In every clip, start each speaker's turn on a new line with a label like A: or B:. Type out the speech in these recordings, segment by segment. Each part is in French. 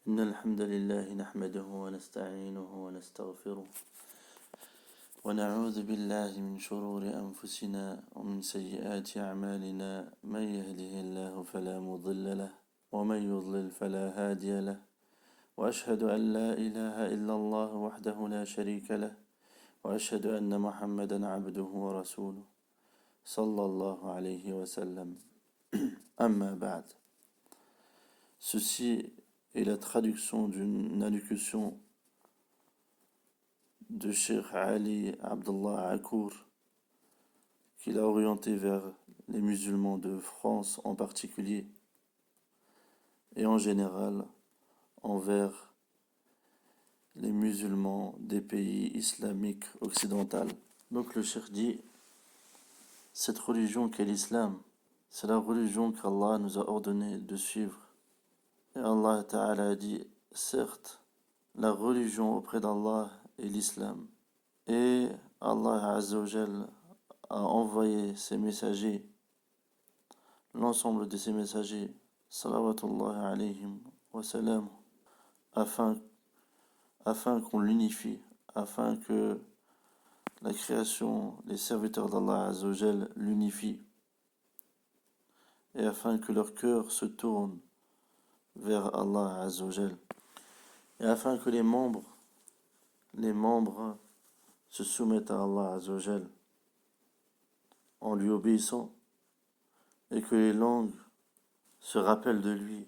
A: إن الحمد لله نحمده ونستعينه ونستغفره ونعوذ بالله من شرور أنفسنا ومن سيئات أعمالنا من يهده الله فلا مضل له ومن يضلل فلا هادي له وأشهد أن لا إله إلا الله وحده لا شريك له وأشهد أن محمدا عبده ورسوله صلى الله عليه وسلم أما بعد. Ceci est la traduction d'une allocution de Cheikh Ali Abdullah Akour qu'il a orienté vers les musulmans de France en particulier et en général envers les musulmans des pays islamiques occidentaux. Donc le Cheikh dit, cette religion qu'est l'islam, c'est la religion qu'Allah nous a ordonné de suivre. Et Allah Ta'ala a dit, certes, la religion auprès d'Allah est l'islam. Et Allah Azza wa Jal a envoyé ses messagers, l'ensemble de ses messagers, salawatullah alayhim wa salam, afin qu'on l'unifie, afin que la création, les serviteurs d'Allah Azza wa Jal l'unifient, et afin que leur cœur se tourne vers Allah Azza wa Jal, et afin que les membres se soumettent à Allah Azza wa Jal en lui obéissant, et que les langues se rappellent de lui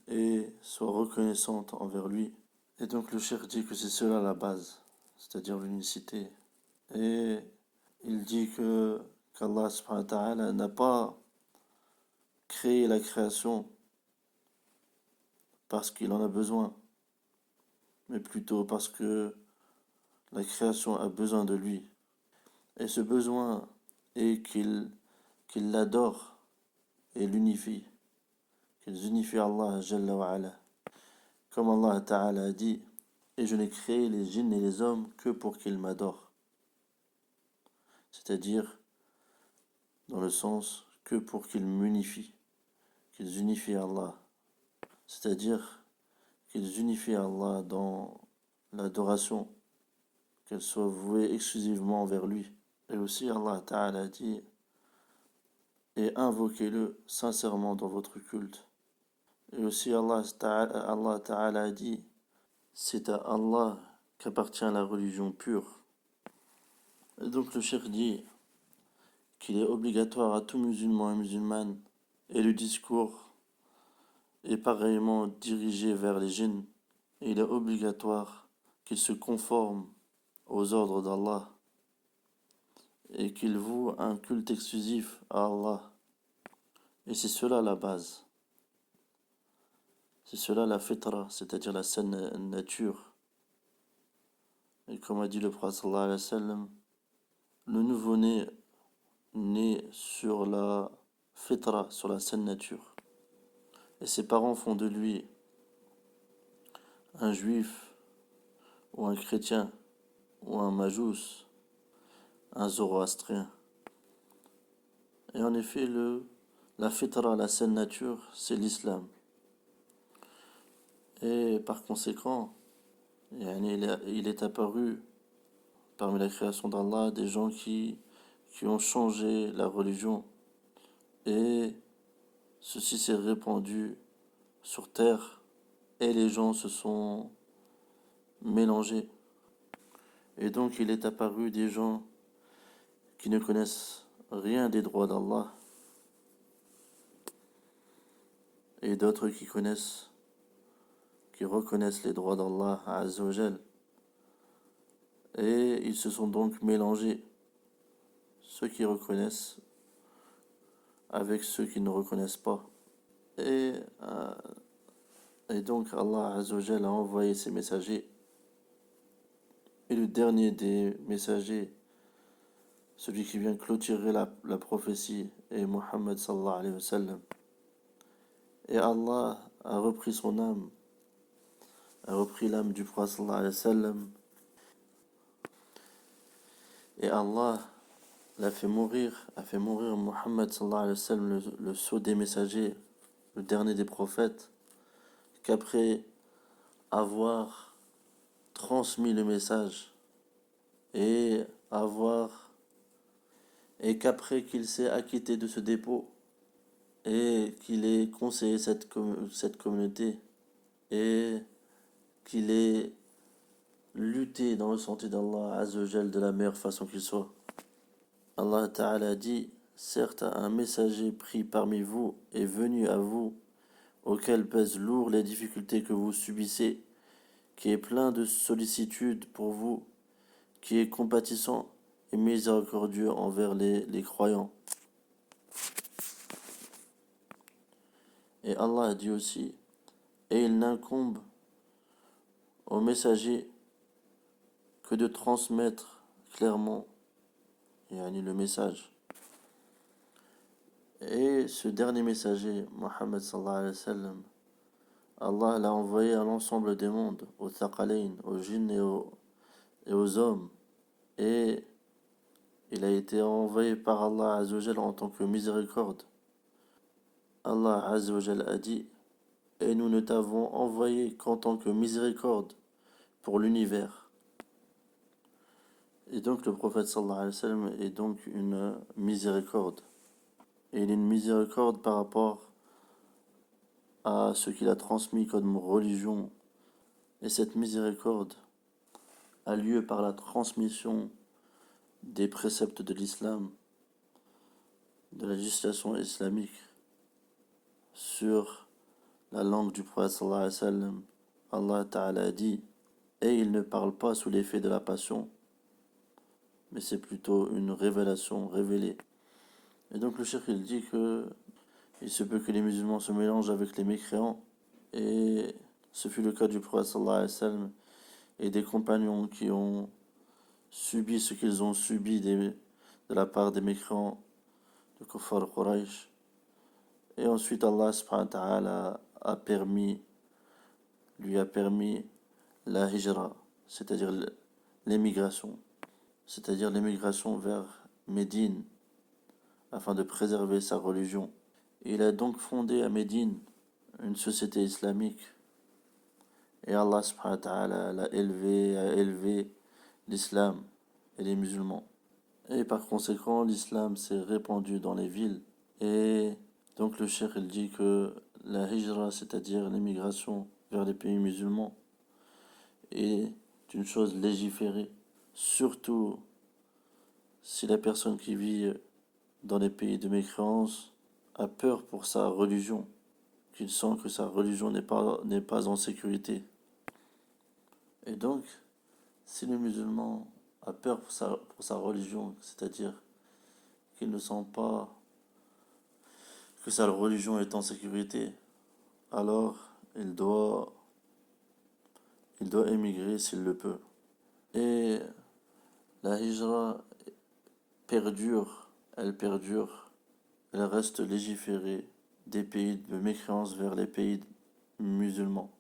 A: et soient reconnaissantes envers lui. Et donc le cheikh dit que c'est cela la base, c'est-à-dire l'unicité. Et il dit qu'Allah subhanahu wa ta'ala n'a pas créé la création parce qu'il en a besoin, mais plutôt parce que la création a besoin de lui. Et ce besoin est qu'il l'adore et l'unifie, qu'ils unifient Allah Jalla wa Ala. Comme Allah Ta'ala a dit, et je n'ai créé les djinns et les hommes que pour qu'ils m'adorent. C'est-à-dire, dans le sens que pour qu'ils m'unifient, qu'ils unifient Allah. C'est-à-dire qu'ils unifient Allah dans l'adoration, qu'elle soit vouée exclusivement vers lui. Et aussi Allah Ta'ala a dit, et invoquez-le sincèrement dans votre culte. Et aussi Allah Ta'ala a dit, c'est à Allah qu'appartient la religion pure. Et donc le cheikh dit qu'il est obligatoire à tout musulman et musulmane, et le discours est pareillement dirigé vers les djinns, et il est obligatoire qu'ils se conforment aux ordres d'Allah, et qu'ils vouent un culte exclusif à Allah. Et c'est cela la base. C'est cela la fitra, c'est-à-dire la saine nature. Et comme a dit le prophète sallallahu alayhi wa sallam, le nouveau-né naît sur la fitra, sur la saine nature. Et ses parents font de lui un juif, ou un chrétien, ou un majous, un zoroastrien. Et en effet, la fitra, la saine nature, c'est l'islam. Et par conséquent, il est apparu parmi la création d'Allah des gens qui ont changé la religion, et ceci s'est répandu sur terre et les gens se sont mélangés. Et donc il est apparu des gens qui ne connaissent rien des droits d'Allah et d'autres qui reconnaissent les droits d'Allah Azza wa Jal. Et ils se sont donc mélangés, ceux qui reconnaissent avec ceux qui ne reconnaissent pas. Et donc Allah Azza wa Jal a envoyé ses messagers. Et le dernier des messagers, celui qui vient clôturer la prophétie, est Muhammad sallallahu alayhi wa sallam. Et Allah a repris son âme, a repris l'âme du prophète sallallahu alayhi wa sallam. Et Allah a fait mourir Muhammad sallallahu alayhi wa sallam, le sceau des messagers, le dernier des prophètes, qu'après avoir transmis le message et avoir et qu'après qu'il s'est acquitté de ce dépôt et qu'il ait conseillé cette communauté et qu'il ait lutté dans le sentier d'Allah Azzawajal de la meilleure façon qu'il soit. Allah Ta'ala dit, certes un messager pris parmi vous est venu à vous, auquel pèsent lourd les difficultés que vous subissez, qui est plein de sollicitude pour vous, qui est compatissant et miséricordieux envers les croyants. Et Allah a dit aussi, et il n'incombe au messager que de transmettre clairement le message. Et ce dernier messager, Mohammed sallallahu alayhi wa sallam, Allah l'a envoyé à l'ensemble des mondes, aux Thaqalayn, aux djinns et aux hommes. Et il a été envoyé par Allah Azzawajal en tant que miséricorde. Allah Azzawajal a dit, et nous ne t'avons envoyé qu'en tant que miséricorde pour l'univers. Et donc le prophète sallallahu alayhi wa sallam est donc une miséricorde. Et il est une miséricorde par rapport à ce qu'il a transmis comme religion. Et cette miséricorde a lieu par la transmission des préceptes de l'islam, de la législation islamique sur la langue du prophète sallallahu alayhi wa sallam. Allah Ta'ala a dit, et il ne parle pas sous l'effet de la passion, mais c'est plutôt une révélation révélée. Et donc le cheikh il dit que il se peut que les musulmans se mélangent avec les mécréants, et ce fut le cas du prophète sallallahu alayhi wa sallam et des compagnons qui ont subi ce qu'ils ont subi de la part des mécréants de Kuffar Quraysh. Et ensuite Allah subhanahu wa ta'ala lui a permis la hijra, c'est-à-dire l'émigration, vers Médine, afin de préserver sa religion. Et il a donc fondé à Médine une société islamique. Et Allah subhanahu wa ta'ala a élevé l'islam et les musulmans. Et par conséquent, l'islam s'est répandu dans les villes. Et donc le cheikh il dit que la hijra, c'est-à-dire l'émigration vers les pays musulmans, est une chose légiférée. Surtout si la personne qui vit dans les pays de mécréance a peur pour sa religion, qu'il sent que sa religion n'est pas en sécurité. Et donc, si le musulman a peur pour sa religion, c'est-à-dire qu'il ne sent pas que sa religion est en sécurité, alors il doit émigrer s'il le peut. Et la hijra elle perdure, elle reste légiférée des pays de mécréance vers les pays musulmans.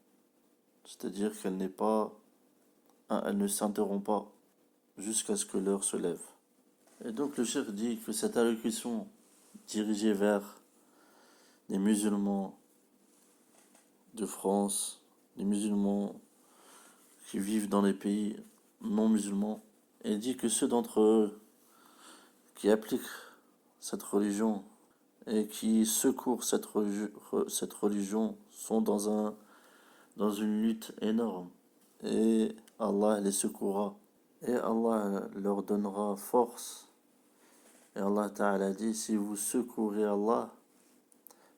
A: C'est-à-dire elle ne s'interrompt pas jusqu'à ce que l'heure se lève. Et donc le cheikh dit que cette allocution dirigée vers les musulmans de France, les musulmans qui vivent dans les pays non musulmans, et dit que ceux d'entre eux qui appliquent cette religion et qui secourent cette religion sont dans une lutte énorme. Et Allah les secourra. Et Allah leur donnera force. Et Allah Ta'ala dit, si vous secourez Allah,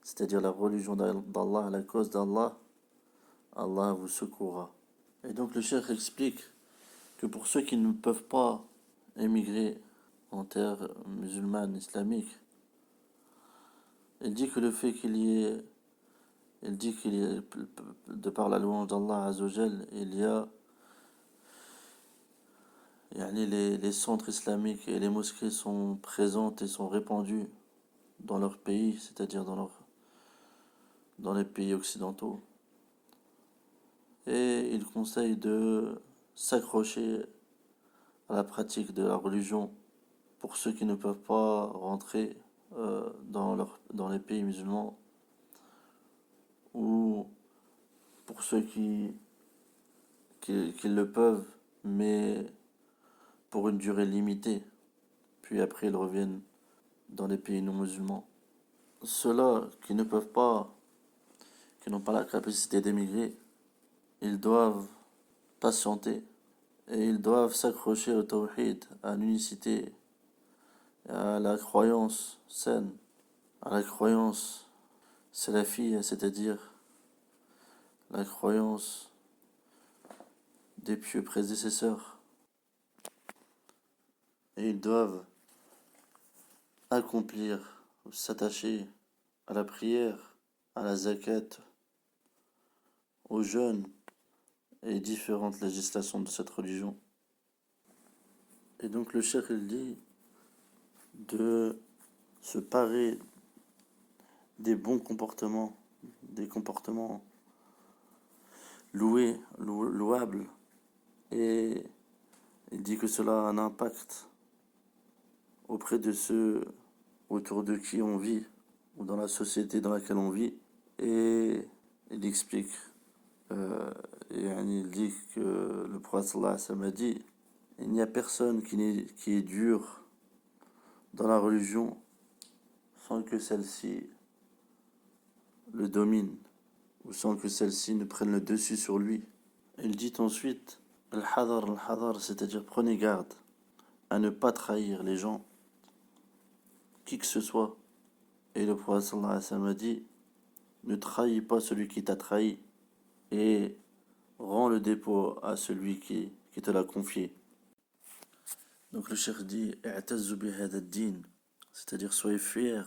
A: c'est-à-dire la religion d'Allah, la cause d'Allah, Allah vous secourra. Et donc le cheikh explique que pour ceux qui ne peuvent pas émigrer en terre musulmane, islamique, il dit que le fait de par la louange d'Allah Azzawajal, il y a les centres islamiques et les mosquées sont présentes et sont répandues dans leur pays, c'est-à-dire dans les pays occidentaux. Et il conseille de s'accrocher à la pratique de la religion pour ceux qui ne peuvent pas rentrer dans les pays musulmans, ou pour ceux qui qu'ils le peuvent, mais pour une durée limitée, puis après ils reviennent dans les pays non musulmans. Ceux-là qui ne peuvent pas, qui n'ont pas la capacité d'émigrer, ils doivent patienter et ils doivent s'accrocher au tawhid, à l'unicité, à la croyance saine, à la croyance salafie, c'est-à-dire la croyance des pieux prédécesseurs. Et ils doivent accomplir, s'attacher à la prière, à la zakat, aux jeûnes et différentes législations de cette religion. Et donc le cheikh il dit de se parer des bons comportements, des comportements louables, et il dit que cela a un impact auprès de ceux autour de qui on vit ou dans la société dans laquelle on vit. Et il explique, et il dit que le prophète sallallahu alayhi wa sallam a dit il n'y a personne qui est dur dans la religion sans que celle-ci le domine ou sans que celle-ci ne prenne le dessus sur lui. Il dit ensuite al-hadar, c'est-à-dire prenez garde à ne pas trahir les gens, qui que ce soit. Et le prophète sallallahu alayhi wa sallam a dit ne trahis pas celui qui t'a trahi et rends le dépôt à celui qui te l'a confié. Donc le cheikh dit i'tazzu bi hadha ad-din, c'est-à-dire soyez fiers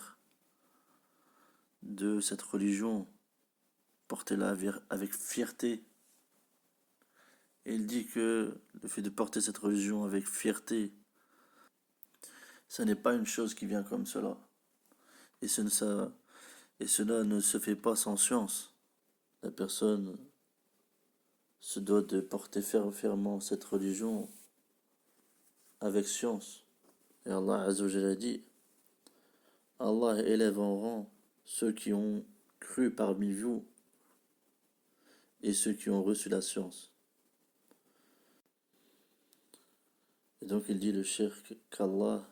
A: de cette religion, portez-la avec fierté. Et il dit que le fait de porter cette religion avec fierté, ça n'est pas une chose qui vient comme cela. Et cela ne se fait pas sans science. La personne se doit de porter fermement cette religion avec science. Et Allah Azza wa Jalla a dit Allah élève en rang ceux qui ont cru parmi vous et ceux qui ont reçu la science. Et donc il dit le cheikh qu'Allah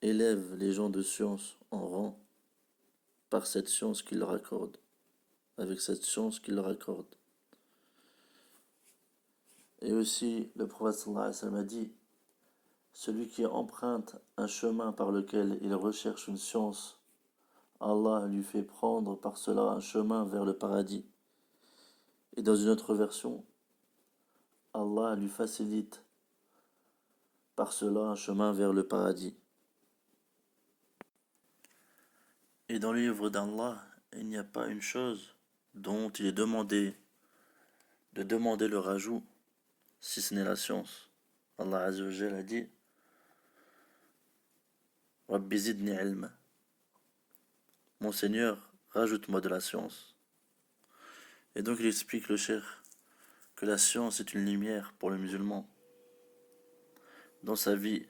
A: élève les gens de science en rang par cette science qu'il leur accorde, avec cette science qu'il leur accorde. Et aussi le prophète sallallahu alayhi wa sallam a dit celui qui emprunte un chemin par lequel il recherche une science, Allah lui fait prendre par cela un chemin vers le paradis. Et dans une autre version, Allah lui facilite par cela un chemin vers le paradis. Et dans le livre d'Allah, il n'y a pas une chose dont il est demandé de demander le rajout, si ce n'est la science. Allah Azza wa Jalla a dit Rabbi zidni ilma. Mon Seigneur, rajoute-moi de la science. Et donc il explique le cheikh que la science est une lumière pour le musulman dans sa vie.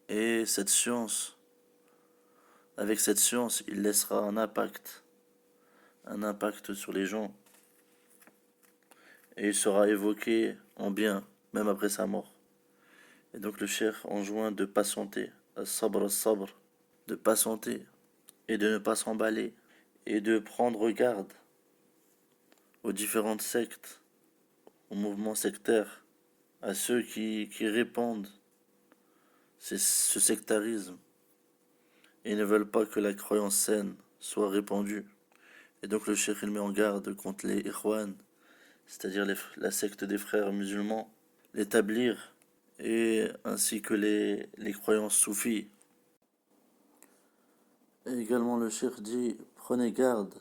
A: Et cette science, avec cette science, il laissera un impact sur les gens. Et il sera évoqué en bien, même après sa mort. Et donc le cheikh enjoint de patienter, as-sabr, de patienter et de ne pas s'emballer et de prendre garde aux différentes sectes, aux mouvements sectaires, à ceux qui répandent ce sectarisme et ne veulent pas que la croyance saine soit répandue. Et donc le cheikh il met en garde contre les ikhwan, c'est-à-dire la secte des frères musulmans, l'établir, et ainsi que les croyances soufis. Et également le cheikh dit prenez garde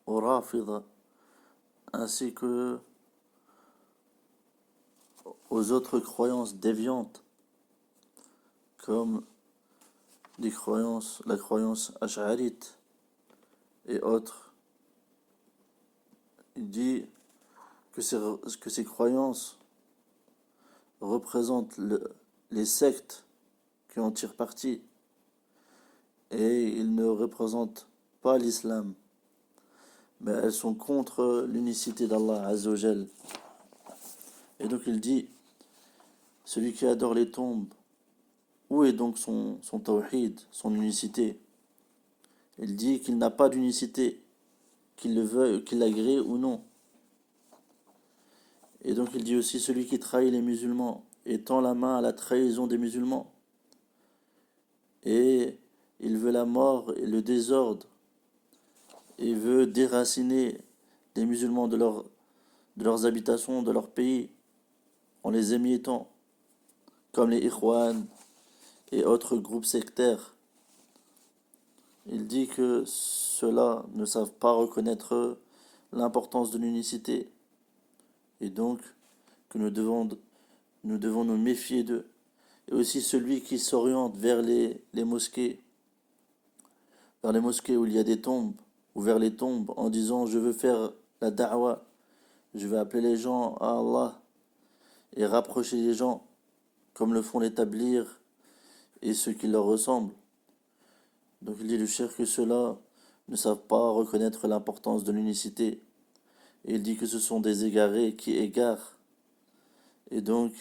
A: aux rafida ainsi que aux autres croyances déviantes comme la croyance ash'arite et autres. Il dit que ces croyances représentent les sectes qui en tirent parti et ils ne représentent pas l'islam, mais elles sont contre l'unicité d'Allah Azzawajal. Et donc il dit, celui qui adore les tombes, où est donc son tawhid, son unicité? Il dit qu'il n'a pas d'unicité, qu'il le veuille, qu'il l'agrée ou non. Et donc il dit aussi, celui qui trahit les musulmans et tend la main à la trahison des musulmans. Et il veut la mort et le désordre, et veut déraciner les musulmans de leurs habitations, de leur pays, en les émiettant, comme les Ikhwan et autres groupes sectaires. Il dit que ceux-là ne savent pas reconnaître l'importance de l'unicité, et donc que nous devons nous méfier d'eux. Et aussi celui qui s'oriente vers vers les mosquées où il y a des tombes, ou vers les tombes, en disant je veux faire la da'wa, je vais appeler les gens à Allah, et rapprocher les gens, comme le font les tablighs et ceux qui leur ressemblent. Donc il dit le cheikh que ceux-là ne savent pas reconnaître l'importance de l'unicité. Et il dit que ce sont des égarés qui égarent. Et donc,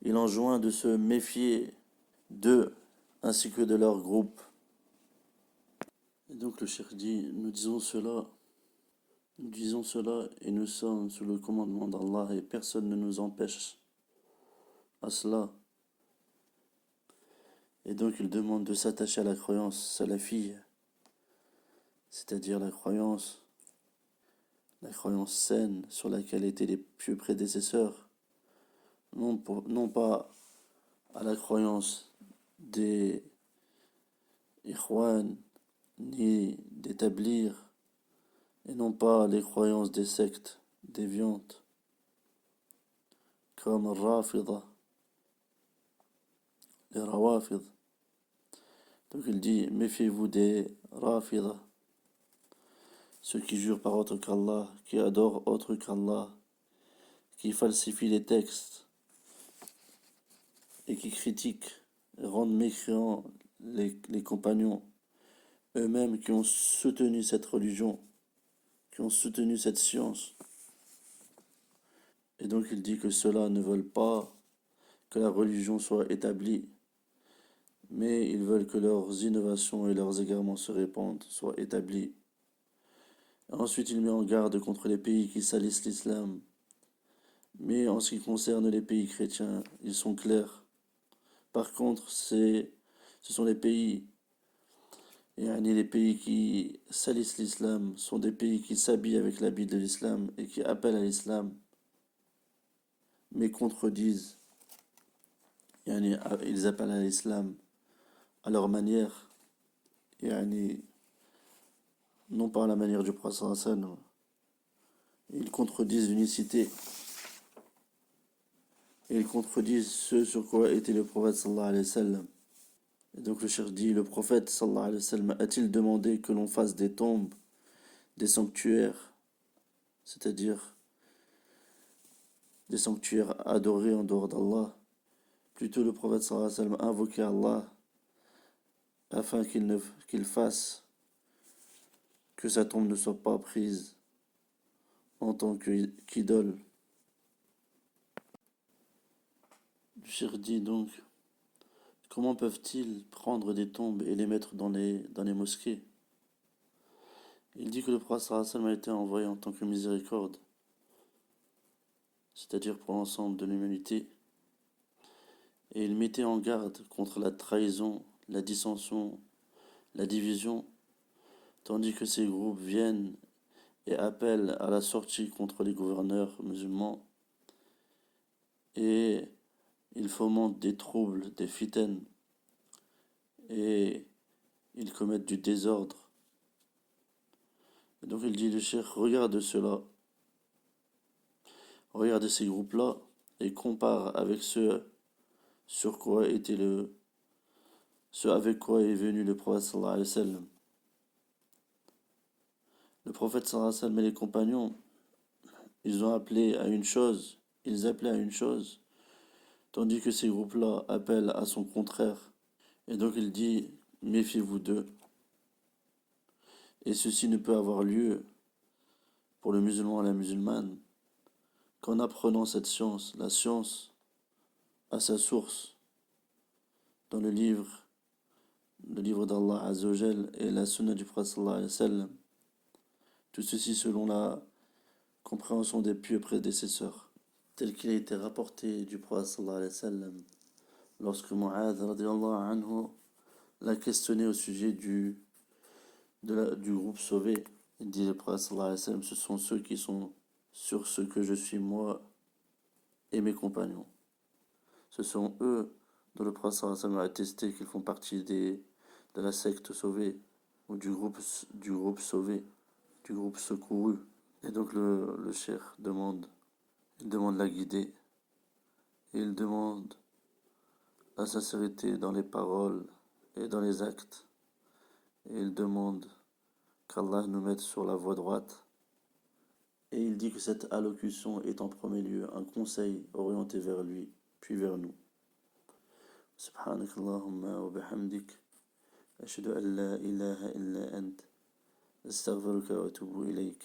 A: il enjoint de se méfier d'eux, ainsi que de leur groupe. Et donc le cheikh dit, nous disons cela et nous sommes sous le commandement d'Allah et personne ne nous empêche à cela. Et donc il demande de s'attacher à la croyance salafie, c'est-à-dire la croyance saine sur laquelle étaient les pieux prédécesseurs, non pas à la croyance des Ikhwan ni des tablighs, et non pas les croyances des sectes déviantes, comme Rafida, les Rawafid. Donc il dit, méfiez-vous des Rafida, ceux qui jurent par autre qu'Allah, qui adorent autre qu'Allah, qui falsifient les textes et qui critiquent et rendent mécréants les compagnons, eux-mêmes qui ont soutenu cette religion, qui ont soutenu cette science. Et donc il dit que ceux-là ne veulent pas que la religion soit établie, mais ils veulent que leurs innovations et leurs égarements se répandent, soient établis. Ensuite, il met en garde contre les pays qui salissent l'islam. Mais en ce qui concerne les pays chrétiens, ils sont clairs. Par contre, ce sont les pays qui salissent l'islam, sont des pays qui s'habillent avec l'habit de l'islam et qui appellent à l'islam, mais contredisent. Ils appellent à l'islam à leur manière, non pas à la manière du prophète sallallahu alayhi wa sallam. Ils contredisent l'unicité. Et ils contredisent ce sur quoi était le prophète sallallahu alayhi wa sallam. Et donc le cheikh dit, le prophète sallallahu alayhi wa sallam a-t-il demandé que l'on fasse des tombes, des sanctuaires, c'est-à-dire des sanctuaires adorés en dehors d'Allah? Plutôt le prophète sallallahu alayhi wa sallam invoquait Allah afin qu'il fasse que sa tombe ne soit pas prise en tant qu'idole. Le cheikh dit donc, comment peuvent-ils prendre des tombes et les mettre dans les mosquées? Il dit que le prophète sallallahu alayhi wa sallam a été envoyé en tant que miséricorde, c'est-à-dire pour l'ensemble de l'humanité, et il mettait en garde contre la trahison, la dissension, la division, tandis que ces groupes viennent et appellent à la sortie contre les gouverneurs musulmans, et ils fomentent des troubles, des fitaines, et ils commettent du désordre. Et donc il dit, le cheikh, regarde cela, regarde ces groupes-là, et compare avec ce avec quoi est venu le prophète sallallahu alayhi wa sallam. Le prophète sallallahu alayhi wa sallam et les compagnons, ils appelaient à une chose, tandis que ces groupes-là appellent à son contraire. Et donc il dit, méfiez-vous d'eux. Et ceci ne peut avoir lieu pour le musulman et la musulmane qu'en apprenant cette science, la science a sa source dans le livre d'Allah Azzawajal et la sunna du prophète sallallahu alayhi wa sallam. Tout ceci selon la compréhension des pieux prédécesseurs, tel qu'il a été rapporté du prophète sallallahu alayhi wa sallam, lorsque Mu'adh radiyallahu anhu l'a questionné au sujet du groupe sauvé. Il dit le prophète sallallahu alayhi wa sallam, ce sont ceux qui sont sur ce que je suis moi et mes compagnons. Ce sont eux dont le prophète sallallahu alayhi wa sallam a attesté qu'ils font partie de la secte sauvée, ou du groupe sauvé, du groupe secouru. Et donc le cheikh demande la guider, et il demande la sincérité dans les paroles et dans les actes, et il demande qu'Allah nous mette sur la voie droite, et il dit que cette allocution est en premier lieu un conseil orienté vers lui, puis vers nous. Subhanakallahumma wa bihamdik, ashhadu an la ilaha illa ant, astaghfiruka wa atubu ilayk.